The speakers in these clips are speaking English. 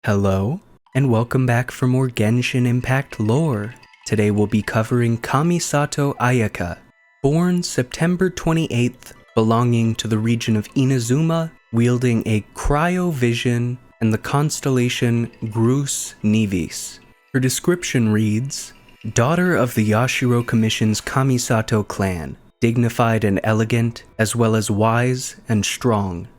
Hello, and welcome back for more Genshin Impact lore. Today we'll be covering Kamisato Ayaka, born September 28th, belonging to the region of Inazuma, wielding a cryovision and the constellation Grus Nivis. Her description reads, daughter of the Yashiro Commission's Kamisato clan, dignified and elegant, as well as wise and strong.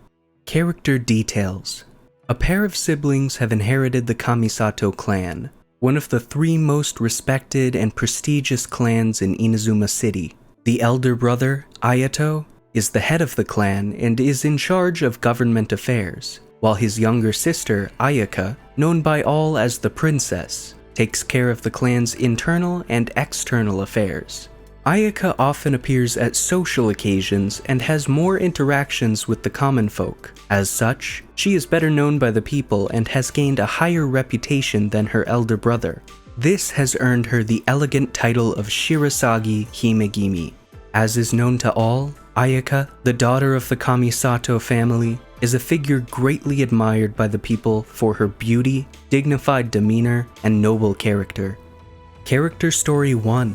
Character details. A pair of siblings have inherited the Kamisato clan, one of the three most respected and prestigious clans in Inazuma City. The elder brother, Ayato, is the head of the clan and is in charge of government affairs, while his younger sister, Ayaka, known by all as the princess, takes care of the clan's internal and external affairs. Ayaka often appears at social occasions and has more interactions with the common folk. As such, she is better known by the people and has gained a higher reputation than her elder brother. This has earned her the elegant title of Shirasagi Himegimi. As is known to all, Ayaka, the daughter of the Kamisato family, is a figure greatly admired by the people for her beauty, dignified demeanor, and noble character. Character Story 1.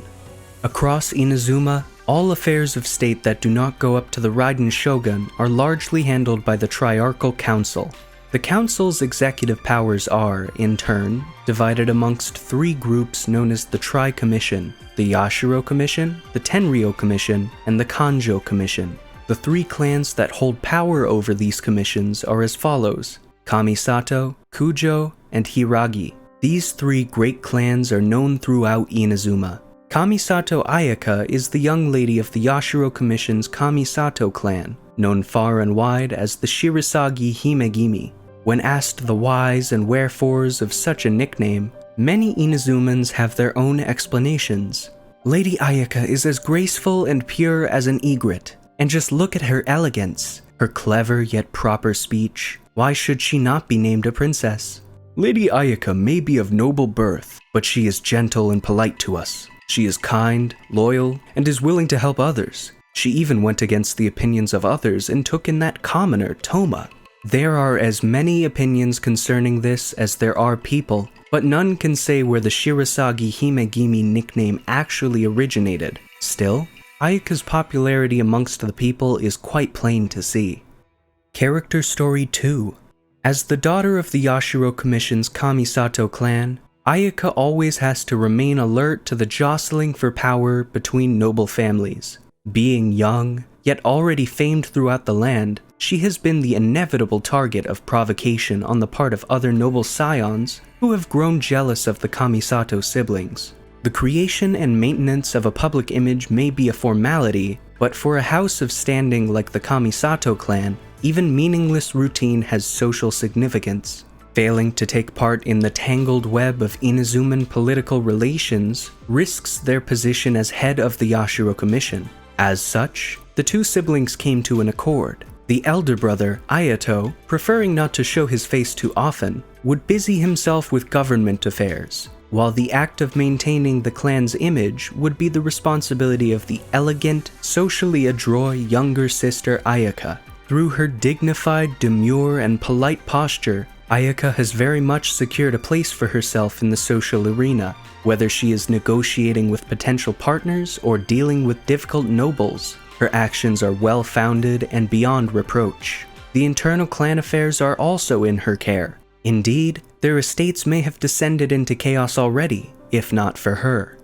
Across Inazuma, all affairs of state that do not go up to the Raiden Shogun are largely handled by the Triarchal Council. The Council's executive powers are, in turn, divided amongst three groups known as the Tri-Commission, the Yashiro Commission, the Tenryou Commission, and the Kanjo Commission. The three clans that hold power over these commissions are as follows: Kamisato, Kujo, and Hiragi. These three great clans are known throughout Inazuma. Kamisato Ayaka is the young lady of the Yashiro Commission's Kamisato clan, known far and wide as the Shirasagi Himegimi. When asked the whys and wherefores of such a nickname, many Inazumans have their own explanations. Lady Ayaka is as graceful and pure as an egret, and just look at her elegance, her clever yet proper speech. Why should she not be named a princess? Lady Ayaka may be of noble birth, but she is gentle and polite to us. She is kind, loyal, and is willing to help others. She even went against the opinions of others and took in that commoner, Toma. There are as many opinions concerning this as there are people, but none can say where the Shirasagi Himegimi nickname actually originated. Still, Ayaka's popularity amongst the people is quite plain to see. Character Story 2. As the daughter of the Yashiro Commission's Kamisato clan, Ayaka always has to remain alert to the jostling for power between noble families. Being young, yet already famed throughout the land, she has been the inevitable target of provocation on the part of other noble scions who have grown jealous of the Kamisato siblings. The creation and maintenance of a public image may be a formality, but for a house of standing like the Kamisato clan, even meaningless routine has social significance. Failing to take part in the tangled web of Inazuman political relations risks their position as head of the Yashiro Commission. As such, the two siblings came to an accord. The elder brother, Ayato, preferring not to show his face too often, would busy himself with government affairs, while the act of maintaining the clan's image would be the responsibility of the elegant, socially adroit younger sister Ayaka. Through her dignified, demure, and polite posture, Ayaka has very much secured a place for herself in the social arena. Whether she is negotiating with potential partners or dealing with difficult nobles, her actions are well-founded and beyond reproach. The internal clan affairs are also in her care. Indeed, their estates may have descended into chaos already, if not for her.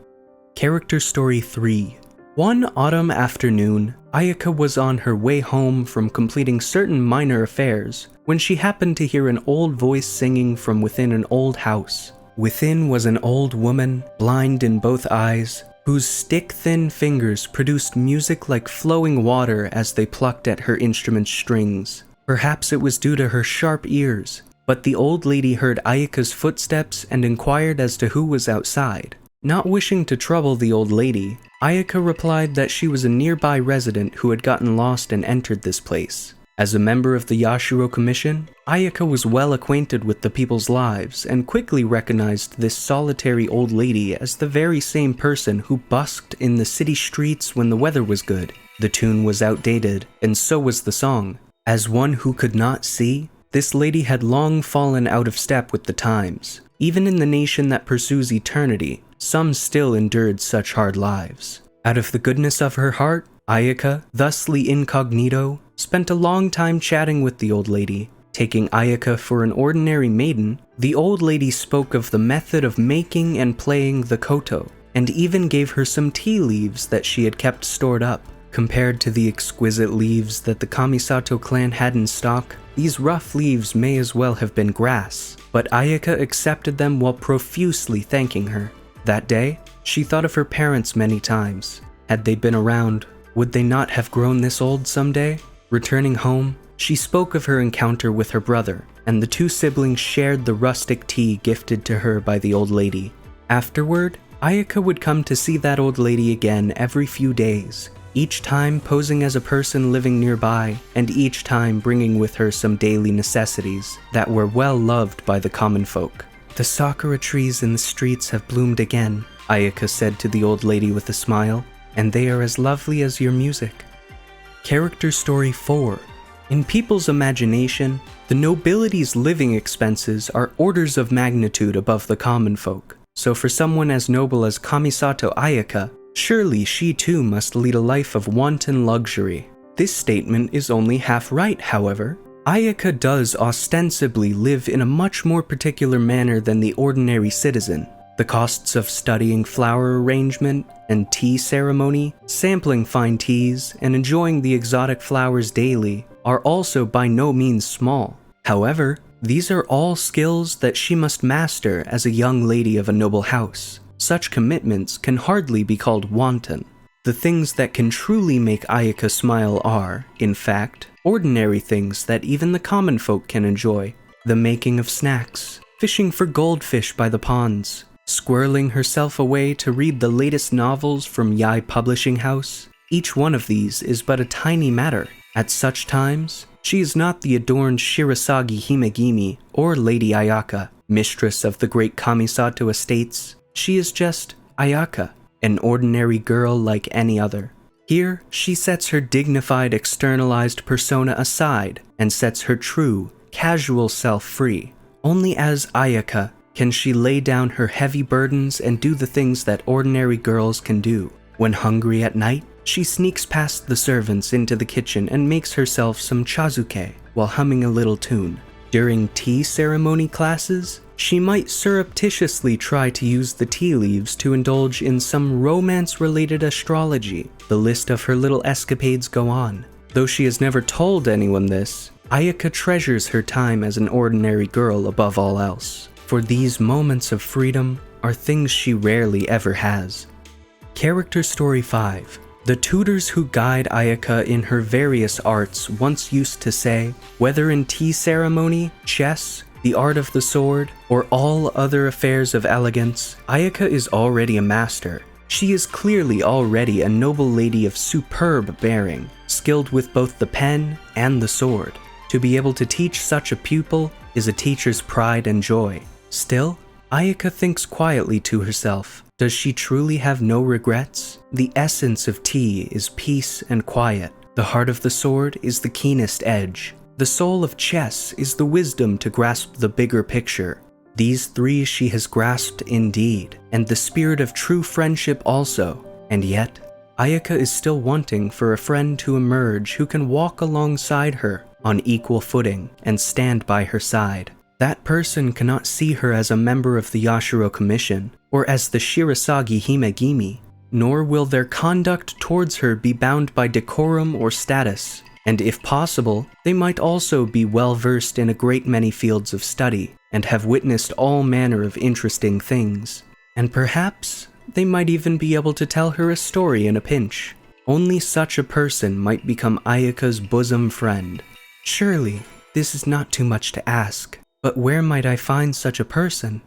Character Story 3. One autumn afternoon, Ayaka was on her way home from completing certain minor affairs when she happened to hear an old voice singing from within an old house. Within was an old woman, blind in both eyes, whose stick-thin fingers produced music like flowing water as they plucked at her instrument's strings. Perhaps it was due to her sharp ears, but the old lady heard Ayaka's footsteps and inquired as to who was outside. Not wishing to trouble the old lady, Ayaka replied that she was a nearby resident who had gotten lost and entered this place. As a member of the Yashiro Commission, Ayaka was well acquainted with the people's lives and quickly recognized this solitary old lady as the very same person who busked in the city streets when the weather was good. The tune was outdated, and so was the song. As one who could not see, This lady had long fallen out of step with the times. Even in the nation that pursues eternity, some still endured such hard lives. Out of the goodness of her heart, Ayaka, thusly incognito, spent a long time chatting with the old lady. Taking Ayaka for an ordinary maiden, the old lady spoke of the method of making and playing the koto, and even gave her some tea leaves that she had kept stored up. Compared to the exquisite leaves that the Kamisato clan had in stock, these rough leaves may as well have been grass, but Ayaka accepted them while profusely thanking her. That day, she thought of her parents many times. Had they been around, would they not have grown this old someday? Returning home, she spoke of her encounter with her brother, and the two siblings shared the rustic tea gifted to her by the old lady. Afterward, Ayaka would come to see that old lady again every few days, each time posing as a person living nearby, and each time bringing with her some daily necessities that were well loved by the common folk. "The sakura trees in the streets have bloomed again," Ayaka said to the old lady with a smile, "and they are as lovely as your music." Character Story 4. In people's imagination, the nobility's living expenses are orders of magnitude above the common folk. So for someone as noble as Kamisato Ayaka, surely she too must lead a life of wanton luxury. This statement is only half right, however. Ayaka does ostensibly live in a much more particular manner than the ordinary citizen. The costs of studying flower arrangement and tea ceremony, sampling fine teas, and enjoying the exotic flowers daily are also by no means small. However, these are all skills that she must master as a young lady of a noble house. Such commitments can hardly be called wanton. The things that can truly make Ayaka smile are, in fact, ordinary things that even the common folk can enjoy. The making of snacks, fishing for goldfish by the ponds, squirreling herself away to read the latest novels from Yai Publishing House. Each one of these is but a tiny matter. At such times, she is not the adorned Shirasagi Himegimi or Lady Ayaka, mistress of the great Kamisato estates. She is just Ayaka, an ordinary girl like any other. Here, she sets her dignified externalized persona aside and sets her true, casual self free. Only as Ayaka can she lay down her heavy burdens and do the things that ordinary girls can do. When hungry at night, she sneaks past the servants into the kitchen and makes herself some chazuke while humming a little tune. During tea ceremony classes, she might surreptitiously try to use the tea leaves to indulge in some romance-related astrology. The list of her little escapades go on. Though she has never told anyone this, Ayaka treasures her time as an ordinary girl above all else. For these moments of freedom are things she rarely ever has. Character Story 5. The tutors who guide Ayaka in her various arts once used to say, whether in tea ceremony, chess, the art of the sword, or all other affairs of elegance, Ayaka is already a master. She is clearly already a noble lady of superb bearing, skilled with both the pen and the sword. To be able to teach such a pupil is a teacher's pride and joy. Still, Ayaka thinks quietly to herself. Does she truly have no regrets? The essence of tea is peace and quiet. The heart of the sword is the keenest edge. The soul of chess is the wisdom to grasp the bigger picture. These three she has grasped indeed, and the spirit of true friendship also. And yet, Ayaka is still wanting for a friend to emerge who can walk alongside her on equal footing and stand by her side. That person cannot see her as a member of the Yashiro Commission, or as the Shirasagi Himegimi, nor will their conduct towards her be bound by decorum or status, and if possible, they might also be well versed in a great many fields of study, and have witnessed all manner of interesting things. And perhaps, they might even be able to tell her a story in a pinch. Only such a person might become Ayaka's bosom friend. Surely, this is not too much to ask. But where might I find such a person?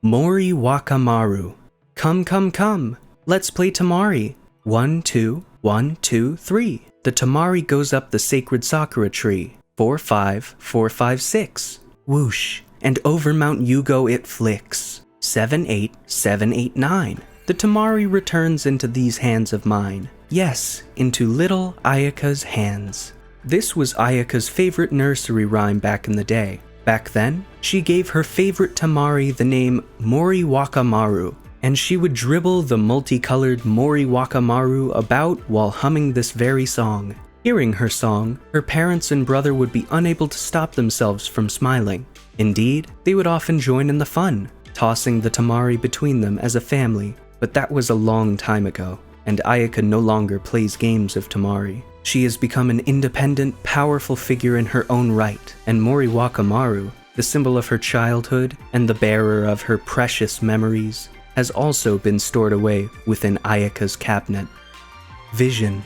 Moriwakamaru. Come. Let's play Tamari. 1, 2, 1, 2, 3. The Tamari goes up the sacred Sakura tree. 4, 5, 4, 5, 6. Whoosh. And over Mount Yugo it flicks. 7, 8, 7, 8, 9. The Tamari returns into these hands of mine. Yes, into little Ayaka's hands. This was Ayaka's favorite nursery rhyme back in the day. Back then, she gave her favorite Tamari the name Moriwakamaru, and she would dribble the multicolored Moriwakamaru about while humming this very song. Hearing her song, her parents and brother would be unable to stop themselves from smiling. Indeed, they would often join in the fun, tossing the Tamari between them as a family, but that was a long time ago, and Ayaka no longer plays games of Tamari. She has become an independent, powerful figure in her own right, and Moriwakamaru, the symbol of her childhood and the bearer of her precious memories, has also been stored away within Ayaka's cabinet. Vision.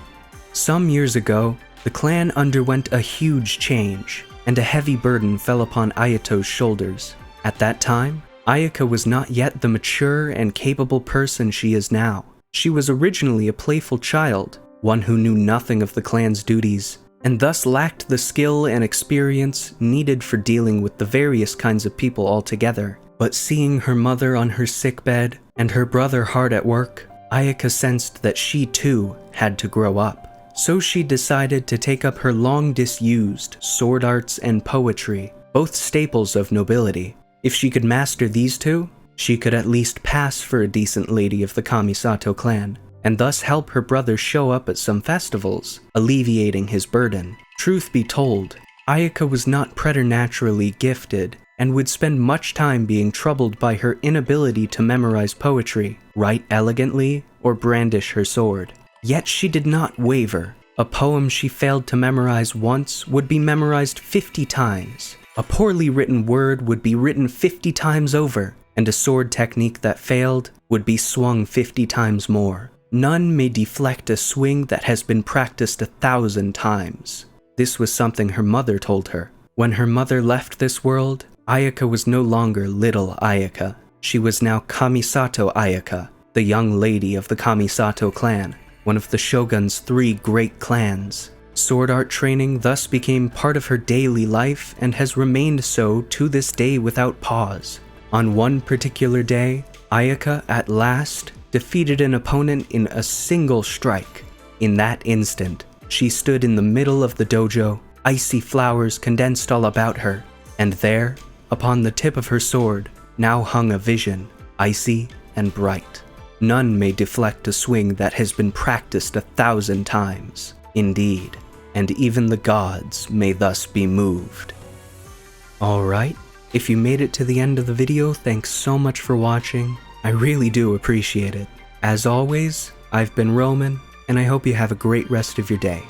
Some years ago, the clan underwent a huge change, and a heavy burden fell upon Ayato's shoulders. At that time, Ayaka was not yet the mature and capable person she is now. She was originally a playful child, one who knew nothing of the clan's duties, and thus lacked the skill and experience needed for dealing with the various kinds of people altogether. But seeing her mother on her sickbed and her brother hard at work, Ayaka sensed that she too had to grow up. So she decided to take up her long disused sword arts and poetry, both staples of nobility. If she could master these two, she could at least pass for a decent lady of the Kamisato clan, and thus help her brother show up at some festivals, alleviating his burden. Truth be told, Ayaka was not preternaturally gifted, and would spend much time being troubled by her inability to memorize poetry, write elegantly, or brandish her sword. Yet she did not waver. A poem she failed to memorize once would be memorized 50 times. A poorly written word would be written 50 times over, and a sword technique that failed would be swung 50 times more. None may deflect a swing that has been practiced 1,000 times. This was something her mother told her. When her mother left this world, Ayaka was no longer little Ayaka. She was now Kamisato Ayaka, the young lady of the Kamisato clan, one of the shogun's 3 great clans. Sword art training thus became part of her daily life and has remained so to this day without pause. On one particular day, Ayaka at last defeated an opponent in a single strike. In that instant, she stood in the middle of the dojo, icy flowers condensed all about her, and there, upon the tip of her sword, now hung a vision, icy and bright. None may deflect a swing that has been practiced 1,000 times. Indeed, and even the gods may thus be moved. Alright, if you made it to the end of the video, thanks so much for watching. I really do appreciate it. As always, I've been Roman, and I hope you have a great rest of your day.